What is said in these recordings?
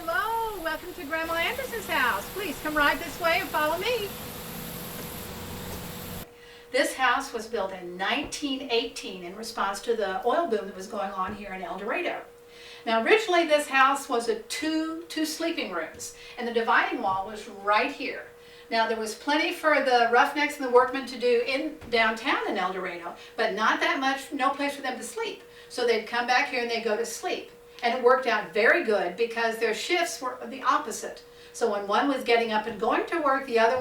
Hello, welcome to Grandma Anderson's house. Please come right this way and follow me. This house was built in 1918 in response to the oil boom that was going on here in El Dorado. Now originally this house was two sleeping rooms, and the dividing wall was right here. Now there was plenty for the roughnecks and the workmen to do in downtown in El Dorado, but not that much, no place for them to sleep. So they'd come back here and they'd go to sleep. And it worked out very good because their shifts were the opposite. So when one was getting up and going to work, the other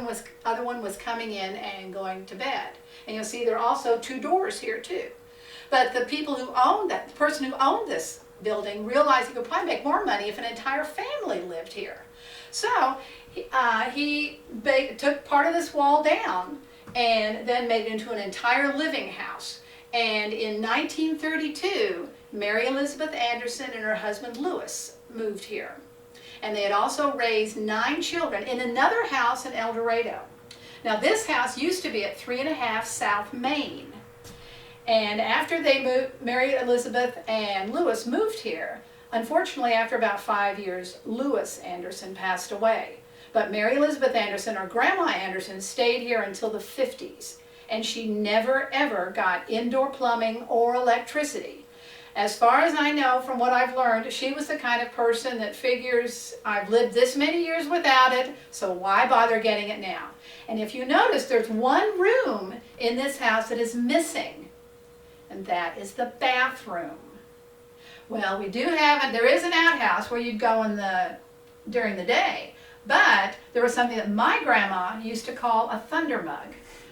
one was coming in and going to bed. And you'll see there are also two doors here too. But the people who owned that, the person who owned this building realized he could probably make more money if an entire family lived here. So he took part of this wall down and then made it into an entire living house. And in 1932, Mary Elizabeth Anderson and her husband Louis moved here. And they had also raised 9 children in another house in El Dorado. Now this house used to be at 3.5 South Main. And after they moved, Mary Elizabeth and Louis moved here, unfortunately after about 5 years, Louis Anderson passed away. But Mary Elizabeth Anderson, or Grandma Anderson, stayed here until the 50s. And she never ever got indoor plumbing or electricity. As far as I know, from what I've learned, she was the kind of person that figures, I've lived this many years without it, so why bother getting it now? And if you notice, there's one room in this house that is missing, and that is the bathroom. Well, we do have, there is an outhouse where you'd go during the day, but there was something that my grandma used to call a thunder mug.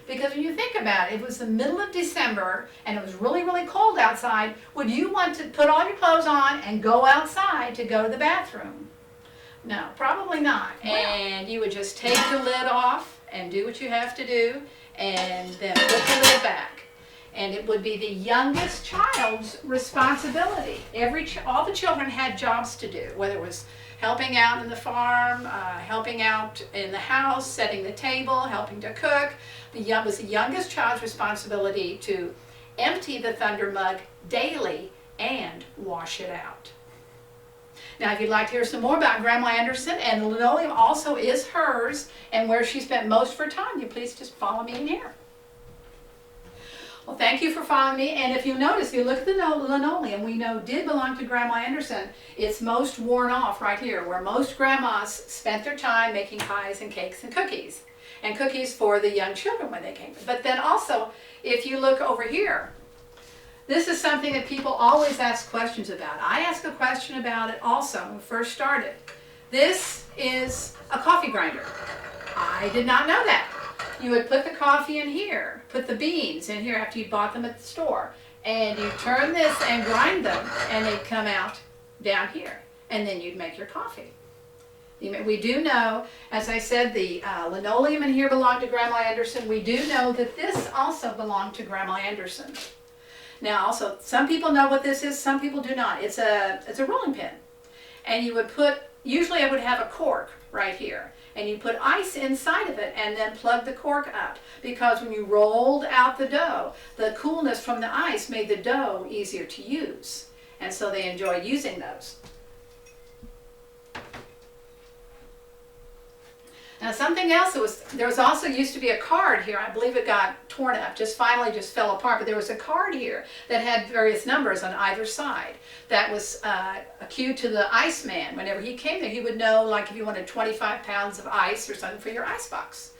Because when you think about it, it was the middle of December and it was really, really cold outside. Would you want to put all your clothes on and go outside to go to the bathroom? No, probably not. And you would just take the lid off and do what you have to do and then put the lid back. And it would be the youngest child's responsibility. All the children had jobs to do, whether it was helping out in the farm, helping out in the house, setting the table, helping to cook. It was the youngest child's responsibility to empty the thunder mug daily and wash it out. Now, if you'd like to hear some more about Grandma Anderson, and the linoleum also is hers, and where she spent most of her time, you please just follow me in here. Well, thank you for following me, and if you notice, if you look at the linoleum, we know did belong to Grandma Anderson. It's most worn off right here, where most grandmas spent their time making pies and cakes and cookies for the young children when they came. But then also, if you look over here, this is something that people always ask questions about. I asked a question about it also when we first started. This is a coffee grinder. I did not know that. You would put the coffee in here, put the beans in here after you bought them at the store, and you turn this and grind them, and they'd come out down here, and then you'd make your coffee. We do know, as I said, the linoleum in here belonged to Grandma Anderson. We do know that this also belonged to Grandma Anderson. Now also, some people know what this is, some people do not. It's a rolling pin. And you would usually I would have a cork right here. And you put ice inside of it and then plug the cork up. Because when you rolled out the dough, the coolness from the ice made the dough easier to use. And so they enjoyed using those. Now something else, there was also used to be a card here. I believe it got torn up, finally fell apart, but there was a card here that had various numbers on either side. That was a cue to the iceman. Whenever he came there, he would know, like if you wanted 25 pounds of ice or something for your ice box.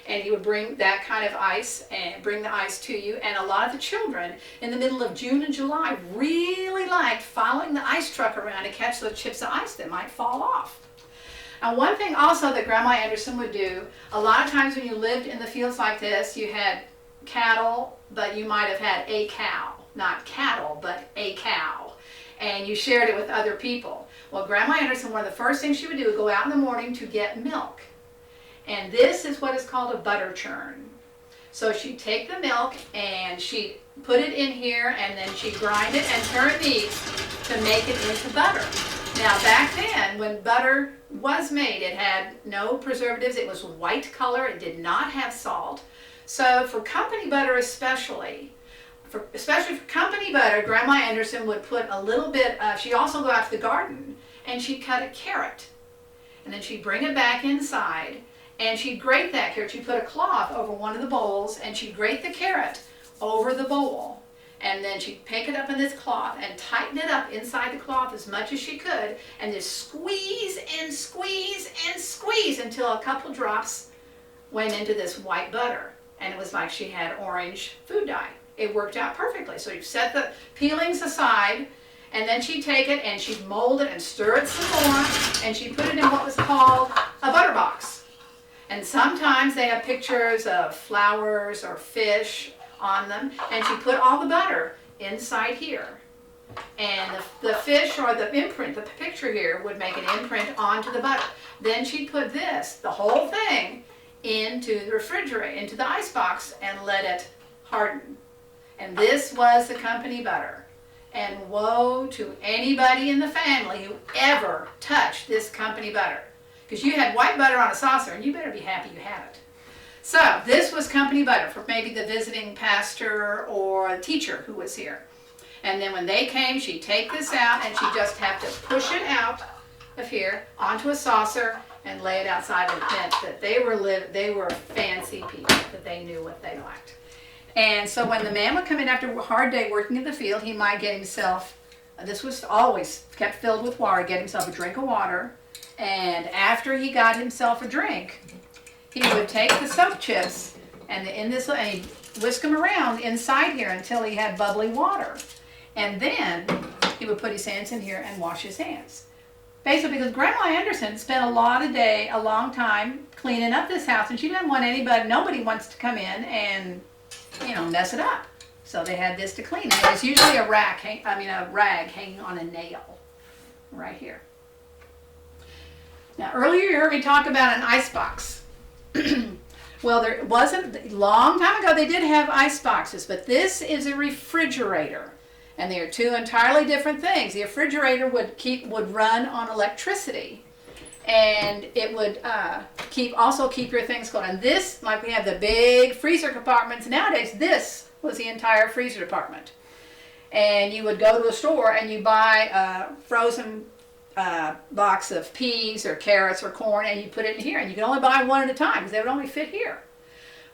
And he would bring that kind of ice and bring the ice to you. And a lot of the children in the middle of June and July really liked following the ice truck around to catch those chips of ice that might fall off. Now one thing also that Grandma Anderson would do, a lot of times when you lived in the fields like this, you had cattle, but you might have had a cow. Not cattle, but a cow. And you shared it with other people. Well, Grandma Anderson, one of the first things she would do would go out in the morning to get milk. And this is what is called a butter churn. So she'd take the milk and she'd put it in here and then she'd grind it and turn these to make it into butter. Now back then, when butter was made, it had no preservatives, it was white color, it did not have salt. So for company butter especially for company butter, Grandma Anderson would put a little bit, she'd also go out to the garden and she'd cut a carrot and then she'd bring it back inside, and she'd grate that carrot. She'd put a cloth over one of the bowls, and she'd grate the carrot over the bowl. And then she'd pick it up in this cloth and tighten it up inside the cloth as much as she could, and just squeeze and squeeze and squeeze until a couple drops went into this white butter. And it was like she had orange food dye. It worked out perfectly. So you set the peelings aside, and then she'd take it and she'd mold it and stir it some more, and she'd put it in what was called a butter box. And sometimes they have pictures of flowers or fish on them, and she put all the butter inside here. And the fish or the imprint, the picture here, would make an imprint onto the butter. Then she'd put this, the whole thing, into the refrigerator, into the ice box, and let it harden. And this was the company butter. And woe to anybody in the family who ever touched this company butter. Because you had white butter on a saucer, and you better be happy you have it. So this was company butter for maybe the visiting pastor or teacher who was here. And then when they came, she'd take this out, and she'd just have to push it out of here onto a saucer and lay it outside. And it meant that they were fancy people, that they knew what they liked. And so when the man would come in after a hard day working in the field, he might get himself, this was always kept filled with water, get himself a drink of water. And after he got himself a drink, he would take the soap chips and he'd whisk them around inside here until he had bubbly water. And then he would put his hands in here and wash his hands. Basically, because Grandma Anderson spent a long time cleaning up this house, and she didn't want nobody wants to come in and, mess it up. So they had this to clean. And there was usually a rag hanging on a nail right here. Now, earlier you heard me talk about an ice box. Well, there wasn't, a long time ago they did have ice boxes, but this is a refrigerator. And they are two entirely different things. The refrigerator would run on electricity, and it would also keep your things cold. And this, like we have the big freezer compartments nowadays, this was the entire freezer department. And you would go to a store and you buy a frozen box of peas or carrots or corn, and you put it in here, and you can only buy one at a time because they would only fit here.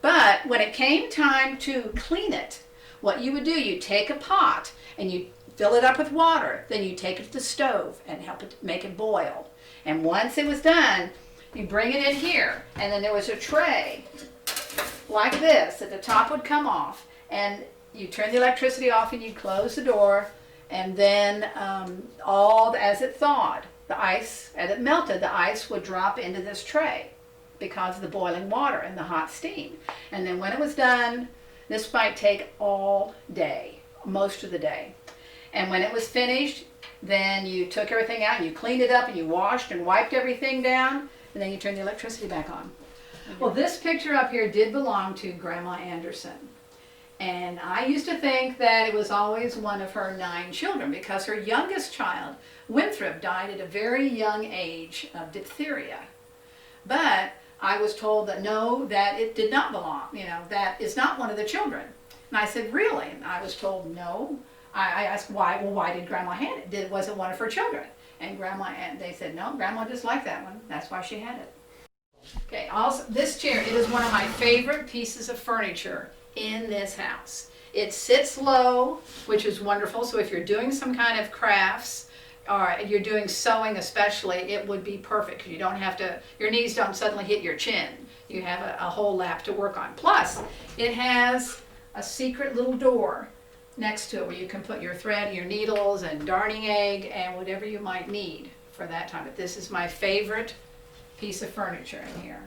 But when it came time to clean it, what you would do, you take a pot and you fill it up with water, then you take it to the stove and help it make it boil. And once it was done, you bring it in here, and then there was a tray like this that the top would come off, and you turn the electricity off and you close the door, and then as it thawed, as it melted, the ice would drop into this tray because of the boiling water and the hot steam. And then when it was done, this might take all day, most of the day. And when it was finished, then you took everything out and you cleaned it up and you washed and wiped everything down, and then you turned the electricity back on. Well, this picture up here did belong to Grandma Anderson. And I used to think that it was always one of her 9 children, because her youngest child, Winthrop, died at a very young age of diphtheria. But I was told that no, that it did not belong, that is not one of the children. And I said, really? And I was told no. I asked why. Well, why did Grandma hand it? It wasn't one of her children. And they said, no, Grandma just liked that one. That's why she had it. Okay, also, this chair, it is one of my favorite pieces of furniture in this house. It sits low, which is wonderful. So if you're doing some kind of crafts, or you're doing sewing especially, it would be perfect, because you don't have to, your knees don't suddenly hit your chin. You have a whole lap to work on. Plus, it has a secret little door next to it where you can put your thread, your needles, and darning egg, and whatever you might need for that time. But this is my favorite piece of furniture in here.